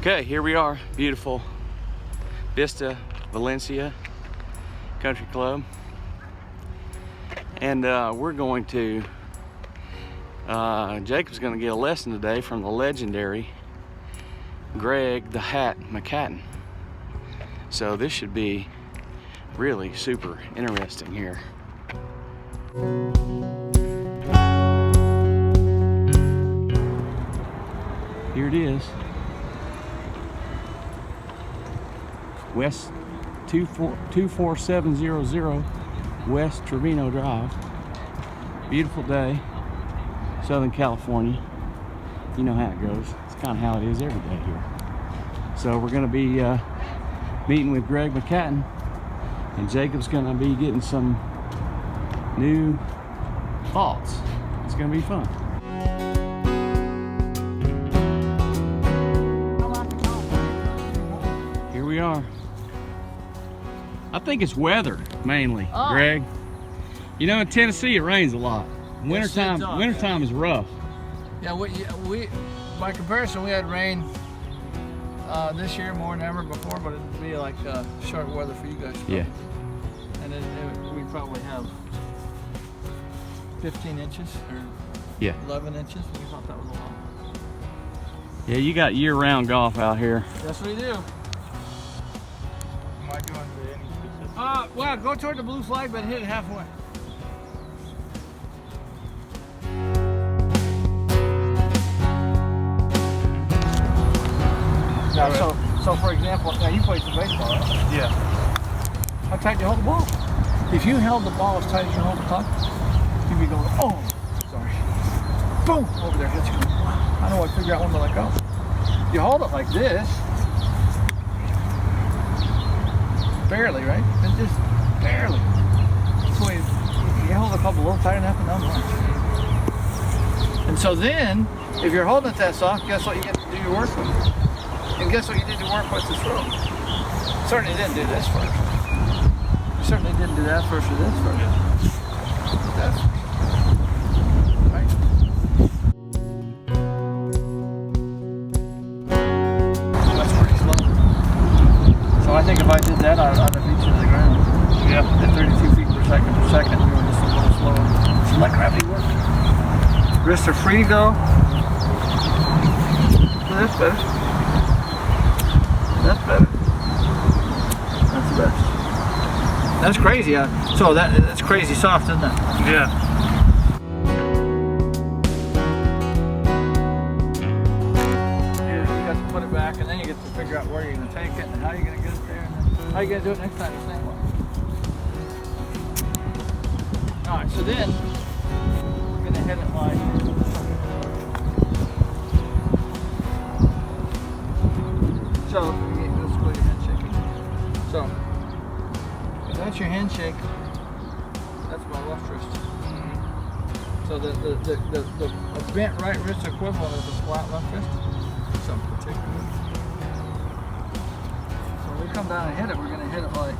Okay, here we are, beautiful Vista, Valencia Country Club. And we're going to, Jacob's gonna get a lesson today from the legendary Gregg the Hat McHatton. So this should be really super interesting here. Here it is. West 24700 West Trevino Drive. Beautiful day, Southern California. You know how it goes. It's kind of how it is every day here. So we're going to be meeting with Gregg Mchatton, and Jacob's going to be getting some new thoughts. It's going to be fun. Here we are. I think it's weather mainly, Greg. You know, in Tennessee it rains a lot. Wintertime is rough. Yeah, we by comparison we had rain this year more than ever before, but it'd be like short weather for you guys. Yeah. And then we probably have 15 inches or 11 inches. We thought that was a lot. Yeah, you got year-round golf out here. Yes, we do. Am I going to any specific? Well, go toward the blue flag, but hit it halfway. Now, so for example, now you played some baseball, right? Yeah. How tight do you hold the ball? If you held the ball as tight as you hold the puck, you'd be going, oh, sorry. Boom! Over there, hits you. I know I figure out when to let go. You hold it like this. Barely, right? And just barely. So you hold the club a little tight enough and not much. And so then, if you're holding it that soft, guess what you get to do your work with? And guess what you did to work with the throw? Certainly didn't do this first. You certainly didn't do that first or this first. That's right. That's pretty slow. So I think if I did that, I'd have beat you to the ground. Yeah. At 32 feet per second, doing just a little slower. So let gravity work. Wrists are free to go. That's better. That's better. That's the best. That's crazy. So that's crazy soft, isn't it? Yeah. You got to put it back, and then you get to figure out where you're going to take it and how you're going to get it there, and then how you're going to do it next time the same way. All right. So then we're going to hit it like. So, let's go your handshake. So, if that's your handshake, that's my left wrist. So the bent right wrist equivalent is a flat left wrist. Something particular. So when we come down and hit it, we're going to hit it like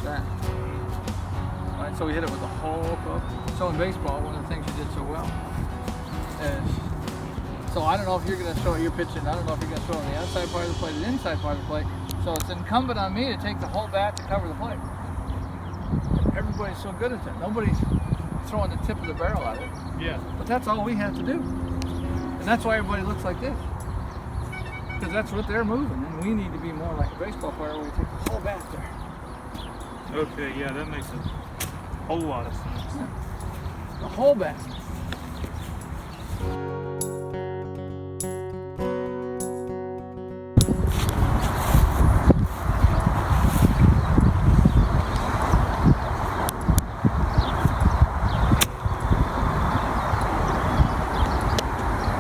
that. Right, so we hit it with the whole club. So in baseball, one of the things you did so well is, so I don't know if you're going to throw it, you're pitching, I don't know if you're going to throw it on the outside part of the plate or the inside part of the plate. So it's incumbent on me to take the whole bat to cover the plate. Everybody's so good at that. Nobody's throwing the tip of the barrel at it. Yeah. But that's all we have to do. And that's why everybody looks like this. Because that's what they're moving. And we need to be more like a baseball player where we take the whole bat there. Okay, yeah, that makes a whole lot of sense. Yeah. The whole bat.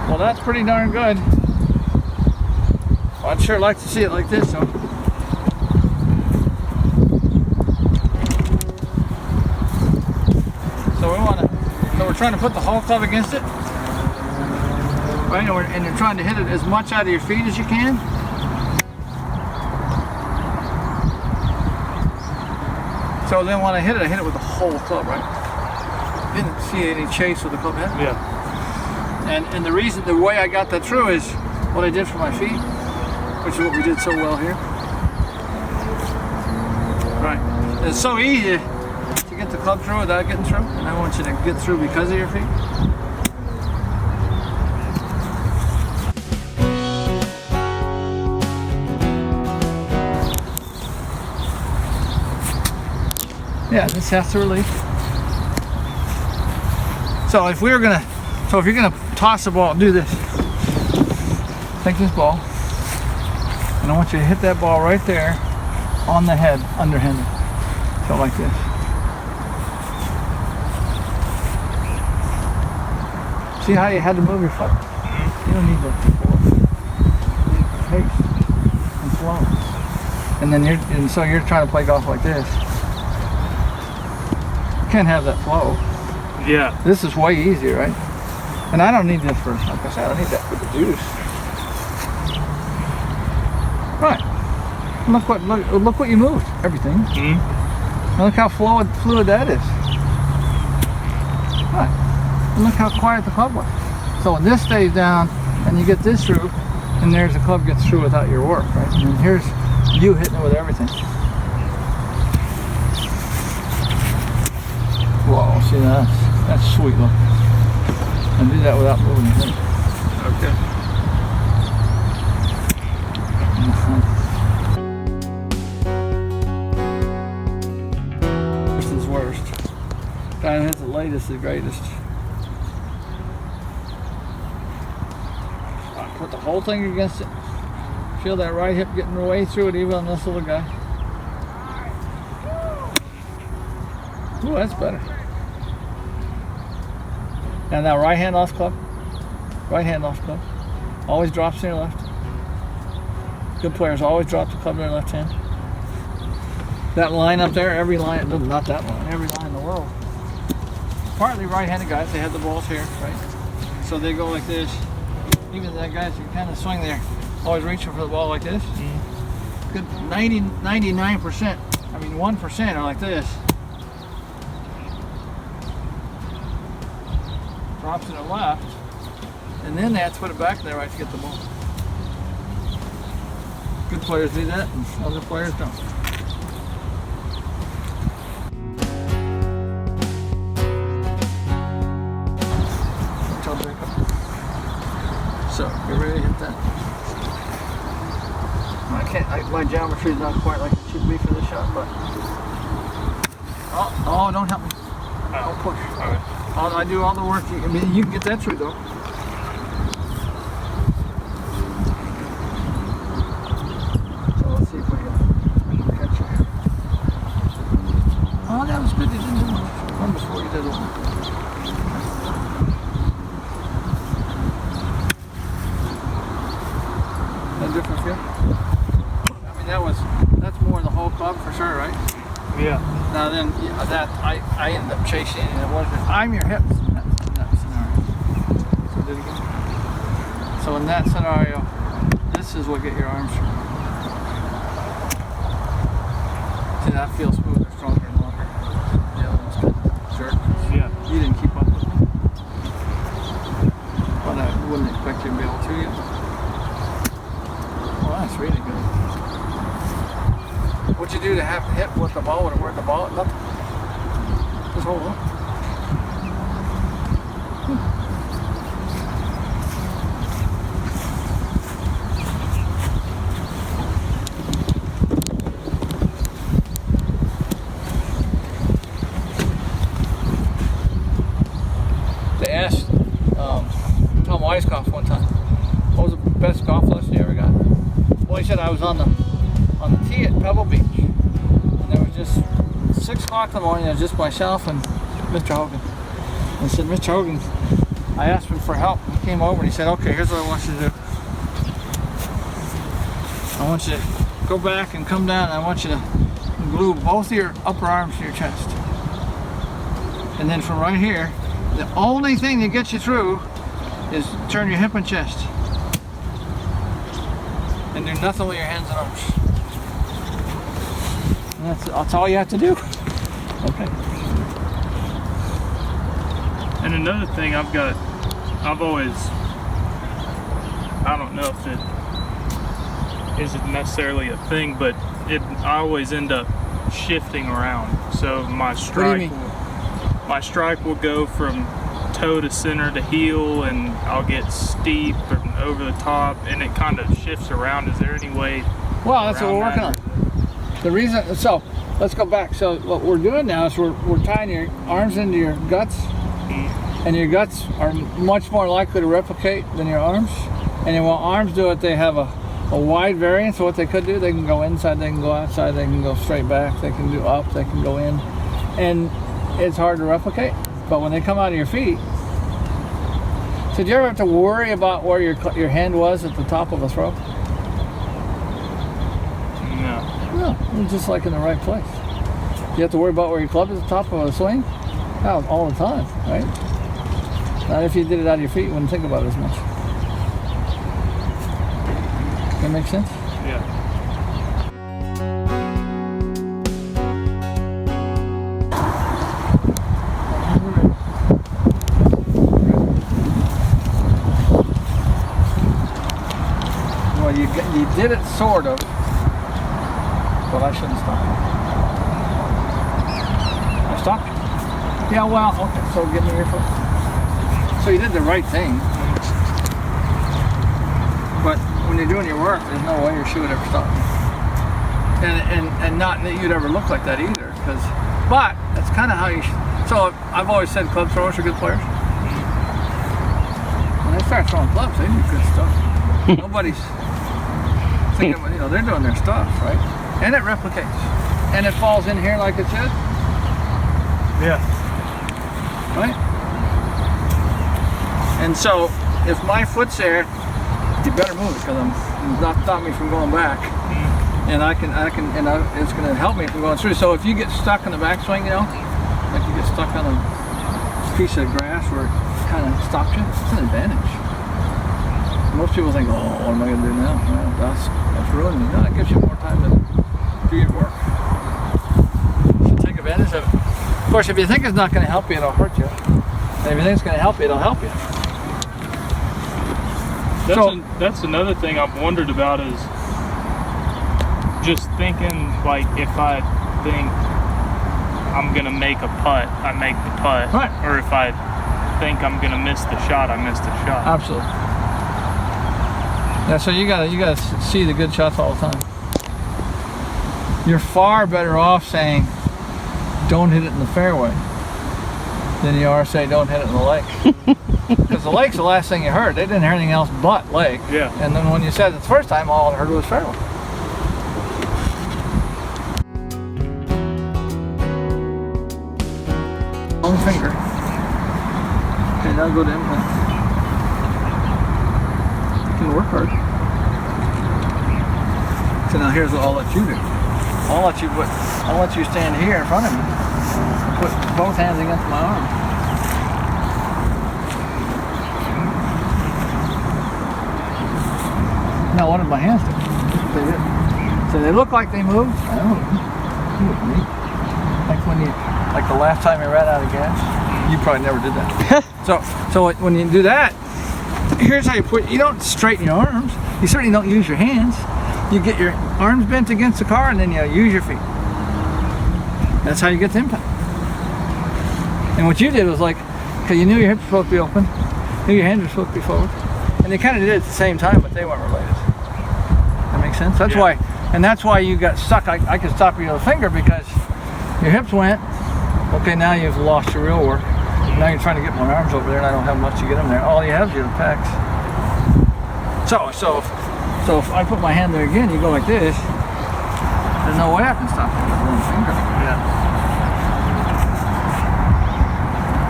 Well, that's pretty darn good. Well, I'd sure like to see it like this, though. So we're trying to put the whole club against it, right? And you're trying to hit it as much out of your feet as you can. So then when I hit it with the whole club, right? Didn't see any chase with the club head. Yeah. And the way I got that through is what I did for my feet, which is what we did so well here. Right. It's so easy to get the club through without getting through, and I want you to get through because of your feet. Yeah, this has to release. So if you're gonna toss the ball, do this. Take this ball, and I want you to hit that ball right there on the head, underhanded. So like this. See how you had to move your foot? You don't need that before. You need pace and flow. And then so you're trying to play golf like this. You can't have that flow. Yeah. This is way easier, right? And I don't need this for, like I said, I don't need that for the juice. Right. Look what you moved. Everything. Mm-hmm. And look how fluid that is. Right. And look how quiet the club was. So when this stays down and you get this through, and there's the club gets through without your work, right? And then here's you hitting it with everything. Whoa, see that's sweet look. And do that without moving your head. Okay. Worst is worst. Guy who hits the latest is the greatest. Put the whole thing against it. Feel that right hip getting way through it even on this little guy. Ooh, that's better. And now right hand off club. Right hand off club. Always drops in your left. Good players always drop the club in their left hand. That line up there, every line, not that line, every line in the world. Partly right-handed guys, they have the balls here, right? So they go like this. Even that guys who kind of swing there, always reaching for the ball like this. Good 99%, I mean 1% are like this. Drops to the left, and then they have to put it back there right to get the ball. Good players do that, and other players don't. So, get ready to hit that. My geometry is not quite like it should be for this shot, but. Oh, don't help me. Don't push. All right. I do all the work. I mean, you can get that through though. So let's see if we can catch you. Oh, that was good. You didn't do much. One before you did one. No different feel? I mean, that's more the whole club for sure, right? Yeah. Now then, that I ended up chasing, and it wasn't. I'm your hips in that scenario. So do it again. So in that scenario, this is what get your arms through. See, that feels smoother, stronger, and longer. The other one's kind of jerk. Yeah. You didn't keep up with me, but I wouldn't expect you to be able to yet. Well, that's really good. What'd you do to have to hit with the ball? Where'd the ball? Nothing. Just hold on. They asked Tom Weisskopf one time, what was the best golf lesson you ever got? Well, he said I was on the tee at Pebble Beach, and there was just 6 o'clock in the morning. It was just myself and Mr. Hogan. And I said, Mr. Hogan, I asked him for help. He came over and he said, okay, here's what I want you to do. I want you to go back and come down, and I want you to glue both of your upper arms to your chest. And then from right here, the only thing that gets you through is turn your hip and chest. And do nothing with your hands and arms. And that's all you have to do. Okay. And another thing I've I don't know if it isn't necessarily a thing, but I always end up shifting around. So my strike will go from toe to center to heel, and I'll get steep and over the top, and it kind of shifts around. Is there any way? Well, that's what we're working on. The reason, so let's go back. So what we're doing now is we're tying your arms into your guts, and your guts are much more likely to replicate than your arms. And when arms do it, they have a wide variance of what they could do. They can go inside, they can go outside, they can go straight back, they can do up, they can go in, and it's hard to replicate. But when they come out of your feet, so did you ever have to worry about where your hand was at the top of a throw? No. No, it's just like in the right place. You have to worry about where your club is at the top of a swing? Oh, all the time, right? Not if you did it out of your feet, you wouldn't think about it as much. That make sense? Yeah. Well, you did it sort of, but I shouldn't stop. I stopped? Yeah, well, okay, so give me your foot. So you did the right thing. But when you're doing your work, there's no way your shoe would ever stop. And not that you'd ever look like that either, but that's kind of how you so I've always said club throwers are good players. When they start throwing clubs, they do good stuff. Nobody's thinking, they're doing their stuff, right? And it replicates. And it falls in here like it should. Yeah. Right? And so, if my foot's there, you better move it, because it's not stop me from going back. And it's going to help me from going through. So if you get stuck in the backswing, like you get stuck on a piece of grass where it kind of stops you, it's an advantage. Most people think, oh, what am I going to do now? Well, that's ruining me. No, it gives you more time to do your work. So take advantage of it. Of course, if you think it's not going to help you, it'll hurt you. And if you think it's going to help you, it'll help you. That's another thing I've wondered about, is just thinking, like, if I think I'm going to make a putt, I make the putt. Right. Or if I think I'm going to miss the shot, I miss the shot. Absolutely. Yeah, so you gotta see the good shots all the time. You're far better off saying, don't hit it in the fairway, than you are saying, don't hit it in the lake. Because the lake's the last thing you heard. They didn't hear anything else but lake. Yeah. And then when you said it the first time, all I heard was fairway. Long finger. Okay, now go to input. You can work hard. So now here's what I'll let you do. I'll let you stand here in front of me. Put both hands against my arm. Now what did my hands do? They did. So they look like they moved. I don't know. Like the last time you ran out of gas. You probably never did that. so when you do that, here's how you don't straighten your arms. You certainly don't use your hands. You get your arms bent against the car, and then you use your feet. That's how you get the impact. And what you did was like, okay, you knew your hips were supposed to be open, knew your hands were supposed to be forward, and they kind of did it at the same time, but they weren't related. That makes sense? That's why, and that's why you got stuck. I could stop you with a finger because your hips went, okay, now you've lost your real work. Now you're trying to get my arms over there, and I don't have much to get them there. All you have is your pecs. So if I put my hand there again, you go like this, there's no way I can stop you with one finger. Yeah.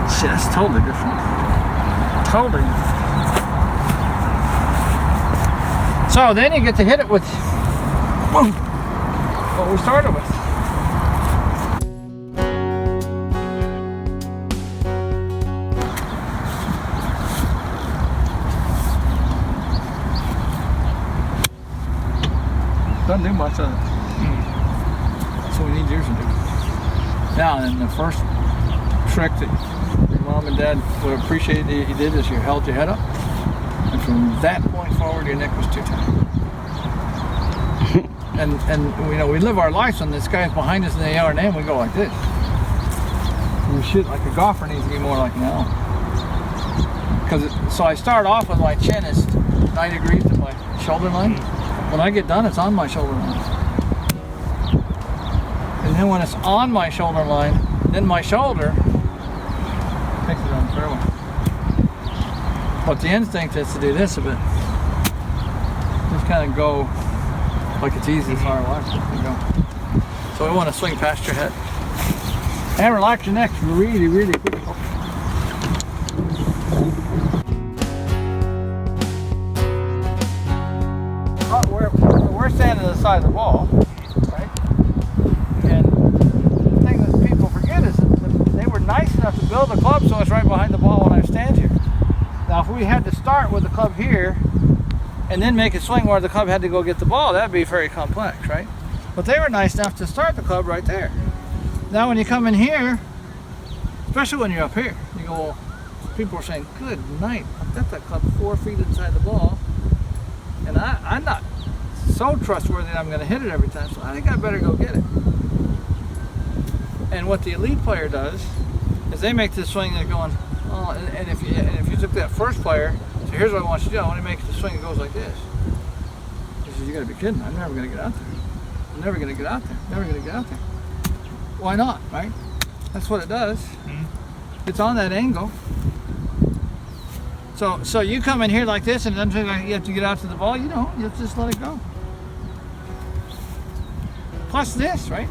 See, that's totally different. Totally. So then you get to hit it with boom, what we started with. Doesn't do much, does it? That's what we need yours to do. Now, and the first trick that your mom and dad would appreciate that you did is you held your head up. And from that point forward, your neck was too tight. and you know, we live our lives when this guy's behind us in the AR and we go like this. We should, like a golfer needs to be more like now. So I start off with my chin is 90 degrees to my shoulder line. When I get done, it's on my shoulder line. And then when it's on my shoulder line, then my shoulder takes it on the fairway. But the instinct is to do this a bit. Just kind of go like it's easy as far away. You go. So we want to swing past your head. And relax your neck really, really quick. We're standing to the side of the ball, right? And the thing that people forget is that they were nice enough to build the club so it's right behind the ball when I stand here. Now if we had to start with the club here and then make a swing where the club had to go get the ball, that'd be very complex, right? But they were nice enough to start the club right there. Now when you come in here, especially when you're up here, you go, well, people are saying, good night, I've got that club 4 feet inside the ball, and I'm not so trustworthy that I'm going to hit it every time, so I think I better go get it. And what the elite player does is they make this swing that's going, oh, and if you took that first player, so here's what I want you to do, I want to make the swing that goes like this. He says, you got to be kidding, I'm never going to get out there. I'm never going to get out there, never going to get out there. Why not, right? That's what it does. It's on that angle. So you come in here like this and it doesn't feel like you have to get out to the ball, you don't, you have to just let it go. Plus this, right?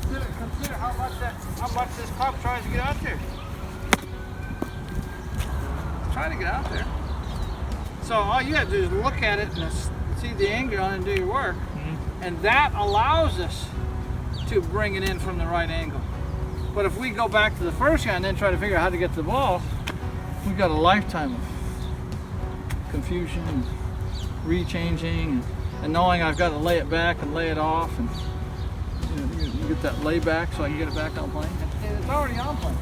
Consider how much this club tries to get out there. Try to get out there. So all you have to do is look at it and see the angle on it and do your work. And that allows us to bring it in from the right angle. But if we go back to the first guy and then try to figure out how to get to the ball, we've got a lifetime of confusion and rechanging and knowing I've got to lay it back and lay it off, and you get that lay back so I can get it back on plane. And it's already on plane.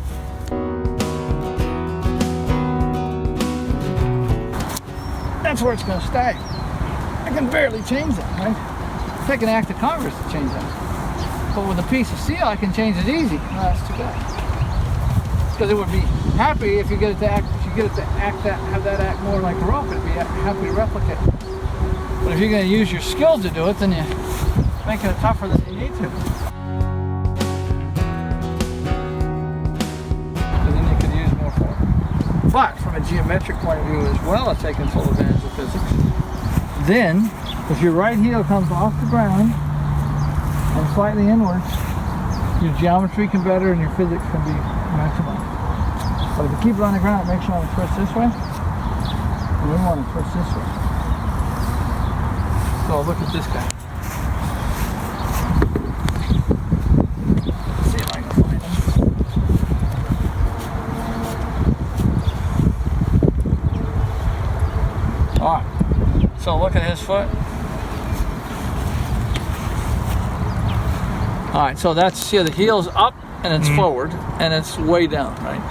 That's where it's going to stay. I can barely change that, right? Take an act of Congress to change that. But with a piece of steel, I can change it easy. No, that's too bad. Because it would be happy if you get it to act, have that act more like a rope. It'd be happy to replicate. But if you're going to use your skill to do it, then you're making it tougher than you need to. And then you could use more for it. But from a geometric point of view as well as taking full advantage of physics, then if your right heel comes off the ground and slightly inwards, your geometry can better and your physics can be maximized. But if you keep it on the ground, it makes you want to twist this way, and we want to twist this way. So look at this guy. Let's see if I can find him. Alright, so look at his foot. Alright, so that's, see, the heel's up and it's forward and it's way down, right?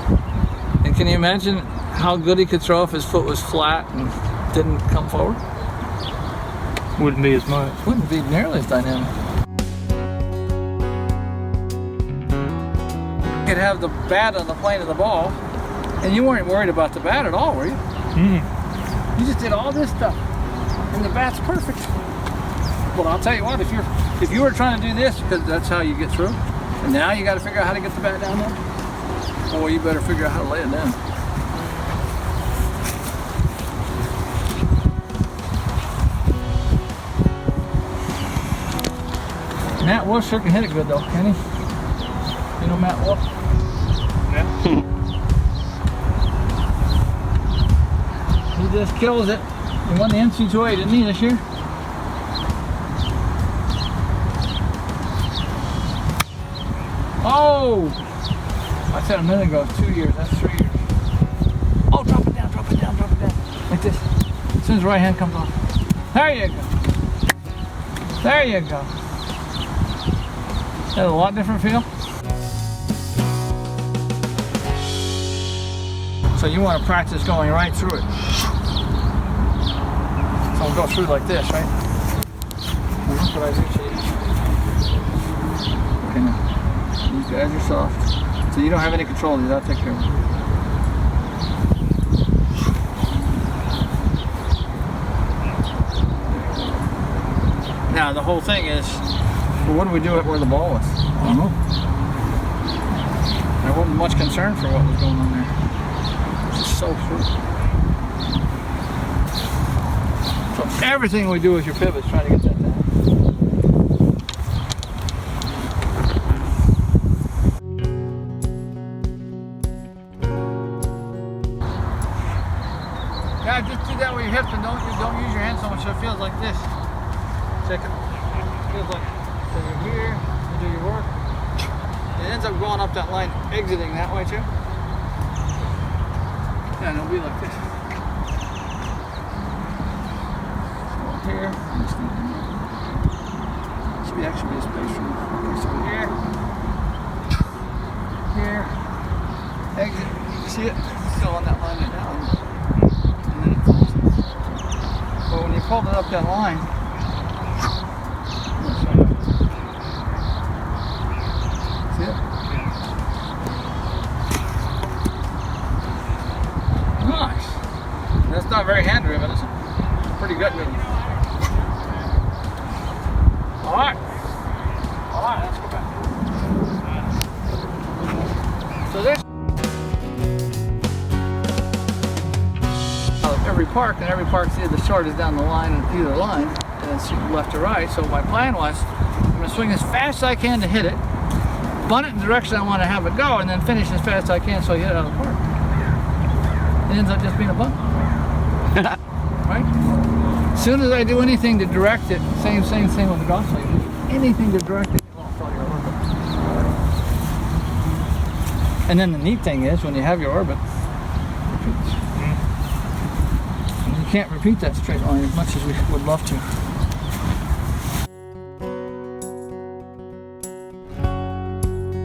And can you imagine how good he could throw if his foot was flat and didn't come forward? Wouldn't be as much. Wouldn't be nearly as dynamic. You could have the bat on the plane of the ball and you weren't worried about the bat at all, were you? You just did all this stuff and the bat's perfect. Well, I'll tell you what, if you were trying to do this, because that's how you get through, and now you got to figure out how to get the bat down there, well, you better figure out how to lay it down. Matt Wolf sure can hit it good though, can he? You know Matt Wolf? Yeah. He just kills it. He won the NC2A, didn't he, this year? Oh! I said a minute ago, 2 years, that's 3 years. Oh, drop it down, drop it down, drop it down. Like this. As soon as the right hand comes off. There you go. There you go. That's a lot different feel. So you want to practice going right through it. So I'll go through like this, right? And that's what I do to you. Okay, now. These guys are soft. So you don't have any control of these. I'll take care of them. Now the whole thing is, well, what do we do where the ball was? I don't know. There wasn't much concern for what was going on there. It's just so true. So everything we do with your pivot is trying to get that down. Yeah, just do that with your hips and don't use your hands so much so it feels like this. Check it. Feels like so you're here, you do your work. It ends up going up that line, exiting that way too. Yeah, and it'll be like this. So up here, should be actually be a space from okay, so here, here, exit. You see it? It's still on that line right now. And then it closes. But when you pull it up that line, see it? Nice. That's not very hand driven, is it? Pretty gut driven. Alright. Alright, let's go back. So there's every park, and every park's either the short is down the line and either line, and it's left to right. So my plan was I'm going to swing as fast as I can to hit it, bunt it in the direction I want to have it go, and then finish as fast as I can so I hit it out of the park. It ends up just being a bunt. Right? As soon as I do anything to direct it, same thing with the golf swing. Anything to direct it, you lost all your orbit. And then the neat thing is, when you have your orbit, you can't repeat that straight line as much as we would love to.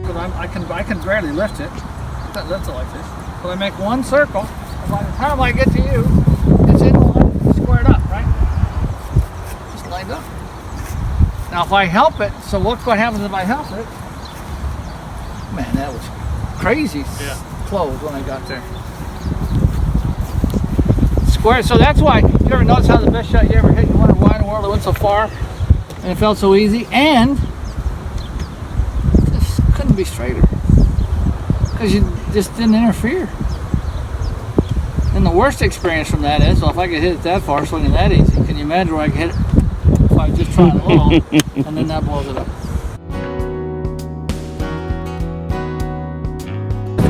But I can barely lift it. I can't lift it like this. But I make one circle, and by the time I get to you, it's in line, squared up, right? Just lined up. Now if I help it, so look what happens if I help it. Man, that was crazy close when I got there. Square, so that's why you ever notice how the best shot you ever hit, you wonder why in the world it went so far and it felt so easy, and just couldn't be straighter because you just didn't interfere. And the worst experience from that is, well, if I could hit it that far swinging that easy, can you imagine where I could hit it if I was just trying along and then that blows it up.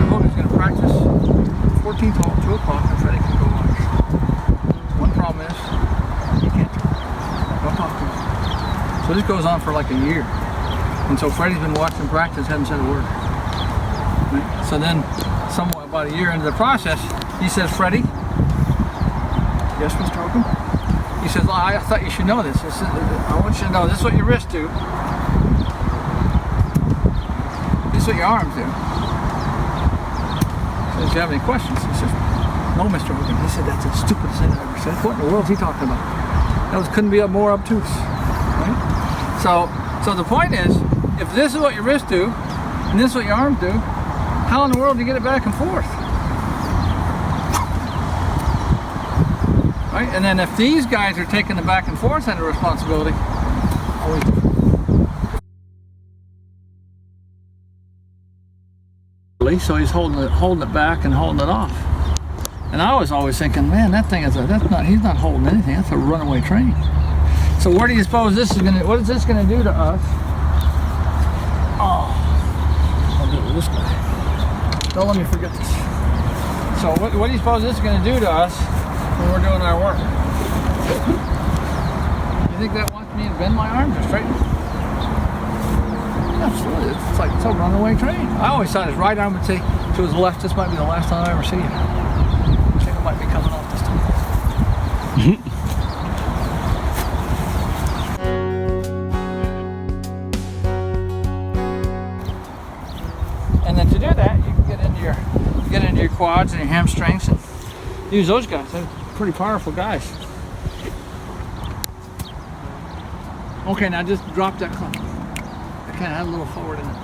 Hogan's going to practice 14th hole, 2 o'clock, and Freddie can go watch. One problem is, he can't talk. Don't talk to him. So this goes on for like a year. And so Freddie's been watching practice, hasn't said a word. Right? So then, somewhat about a year into the process, he says, Freddie, yes, Mr. Hogan? He says, well, I thought you should know this. I want you to know, this is what your wrists do. This is what your arms do. So if you have any questions, he says, no, Mr. Hogan. He said, that's the stupidest thing I ever said. What in the world is he talking about? Couldn't be more obtuse. Right? So the point is, if this is what your wrists do, and this is what your arms do, how in the world do you get it back and forth? Right? And then if these guys are taking the back and forth end of responsibility, always so he's holding it back and holding it off. And I was always thinking, man, that thing is he's not holding anything, that's a runaway train. So where do you suppose this is what is this gonna do to us? Oh, I'll do it with this guy. Don't let me forget this. So what do you suppose this is gonna do to us when we're doing our work? You think that wants me to bend my arms or straighten? Absolutely, it's like it's a runaway train. I always thought his right arm would say to his left, this might be the last time I ever see you. I think it might be coming off this time. And then to do that, you can get into your get into your quads and your hamstrings and use those guys. They're pretty powerful guys. Okay, now just drop that club. I kind of have a little forward in it.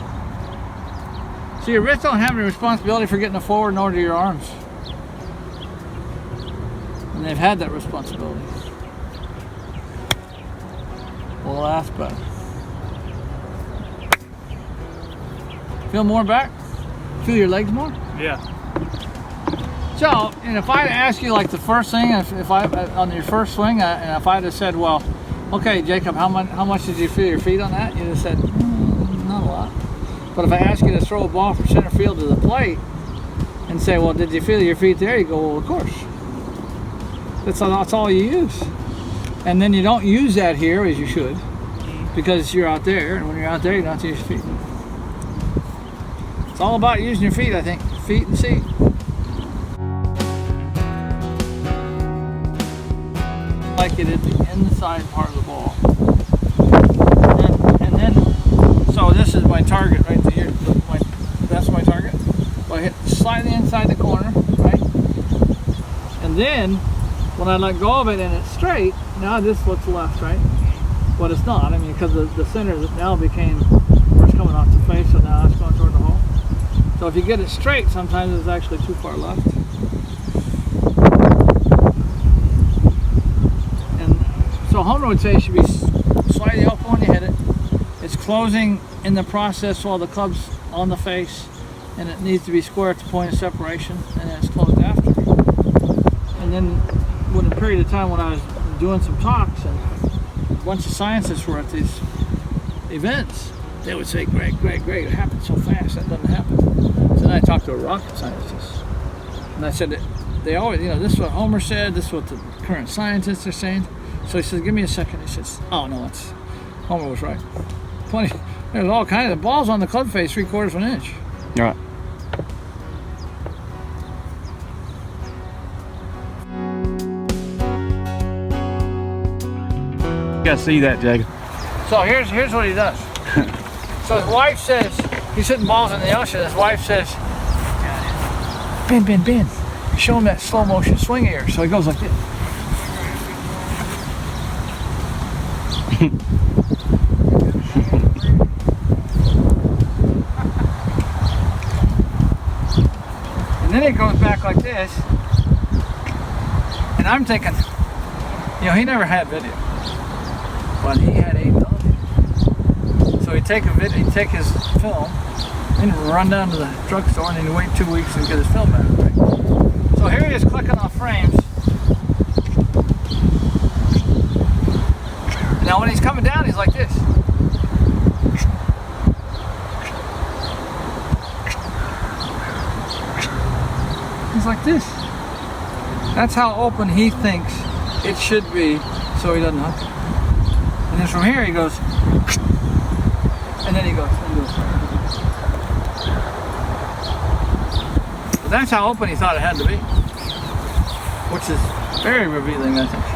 So your wrists don't have any responsibility for getting the forward nor do your arms. And they've had that responsibility. Well, last button. Feel more back? Feel your legs more? Yeah. So, and if I ask you like the first thing, if I on your first swing, and if I'd have said, well, okay, Jacob, how much did you feel your feet on that? You'd have said, not a lot. But if I ask you to throw a ball from center field to the plate and say, well, did you feel your feet there? You go, well, of course. That's all you use. And then you don't use that here as you should because you're out there, and when you're out there, you don't have to use your feet. It's all about using your feet, I think. Feet and seat. Like it at the inside part of the ball. And then, so this is my target right here. That's my target. So I hit slightly inside the corner, right? And then, when I let go of it and it's straight, now this looks left, right? But it's not. I mean, because the center now became where it's coming off the face, so now it's going toward the hole. So if you get it straight, sometimes it's actually too far left. And so Hogan would say it should be slightly open when you hit it. It's closing in the process while the club's on the face, and it needs to be square at the point of separation, and then it's closed after. And then, in a period of time when I was doing some talks, and a bunch of scientists were at these events, they would say, Gregg, it happened so fast, that doesn't happen. So then I talked to a rocket scientist, and I said that they always, this is what Homer said, this is what the current scientists are saying. So he says, give me a second. He says, oh no, Homer was right. There's all kinds of balls on the club face, 3/4 of an inch. All right. You gotta see that, Jacob. So here's what he does. So his wife says, he's hitting balls in the ocean. His wife says, Ben, show him that slow motion swing here. So he goes like this. And then he goes back like this. And I'm thinking, he never had video. But he had a million. So he'd take a video, he'd take his film, and run down to the drugstore, and then he'd wait 2 weeks and get his film back. Right? So here he is clicking off frames. Now when he's coming down, he's like this. He's like this. That's how open he thinks it should be, so he doesn't hook it. And then from here he goes, and then he goes. But that's how open he thought it had to be, which is very revealing, I think.